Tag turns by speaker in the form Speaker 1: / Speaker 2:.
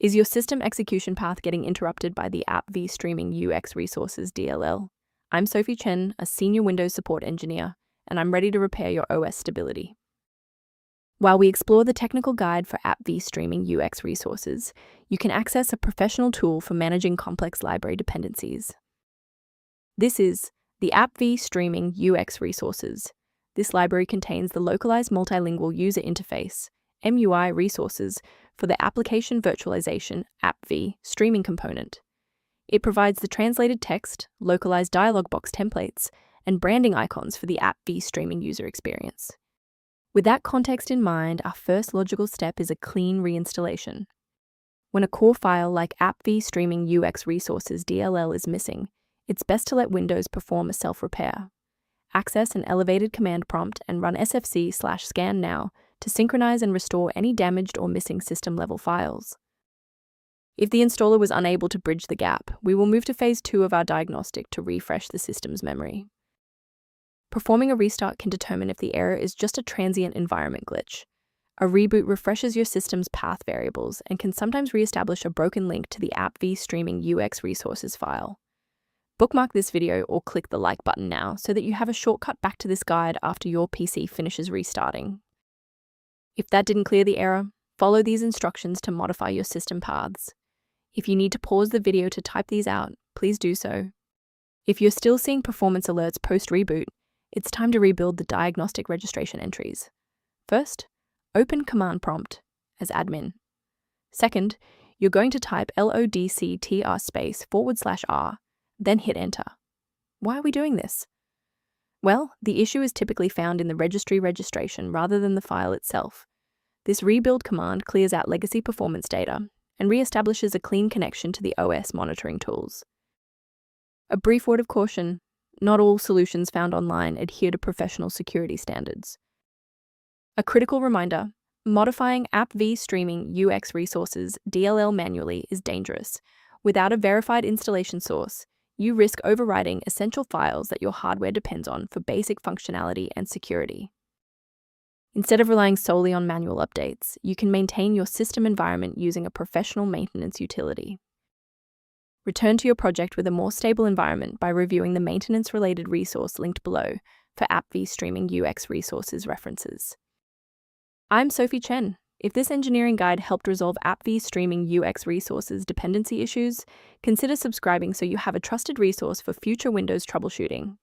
Speaker 1: Is your system execution path getting interrupted by the Appvstreamingux-resources DLL? I'm Sophie Chen, a senior Windows support engineer, and I'm ready to repair your OS stability. While we explore the technical guide for Appvstreamingux-resources, you can access a professional tool for managing complex library dependencies. This is the Appvstreamingux-resources. This library contains the localized multilingual user interface, MUI resources, for the Application Virtualization Appv streaming component. It provides the translated text, localized dialog box templates, and branding icons for the Appv streaming user experience. With that context in mind, our first logical step is a clean reinstallation. When a core file like Appvstreamingux-resources.dll is missing, it's best to let Windows perform a self-repair. Access an elevated command prompt and run sfc/scan now to synchronize and restore any damaged or missing system-level files. If the installer was unable to bridge the gap, we will move to phase 2 of our diagnostic to refresh the system's memory. Performing a restart can determine if the error is just a transient environment glitch. A reboot refreshes your system's path variables and can sometimes reestablish a broken link to the Appvstreamingux-resources file. Bookmark this video or click the like button now so that you have a shortcut back to this guide after your PC finishes restarting. If that didn't clear the error, follow these instructions to modify your system paths. If you need to pause the video to type these out, please do so. If you're still seeing performance alerts post-reboot, it's time to rebuild the diagnostic registration entries. First, open command prompt as admin. Second, you're going to type locktr/r, then hit enter. Why are we doing this? Well, the issue is typically found in the registry registration rather than the file itself. This rebuild command clears out legacy performance data and reestablishes a clean connection to the OS monitoring tools. A brief word of caution: not all solutions found online adhere to professional security standards. A critical reminder: modifying Appvstreamingux-resources.dll manually is dangerous. Without a verified installation source, you risk overwriting essential files that your hardware depends on for basic functionality and security. Instead of relying solely on manual updates, you can maintain your system environment using a professional maintenance utility. Return to your project with a more stable environment by reviewing the maintenance-related resource linked below for Appvstreamingux-resources references. I'm Sophie Chen. If this engineering guide helped resolve Appvstreamingux-resources dependency issues, consider subscribing so you have a trusted resource for future Windows troubleshooting.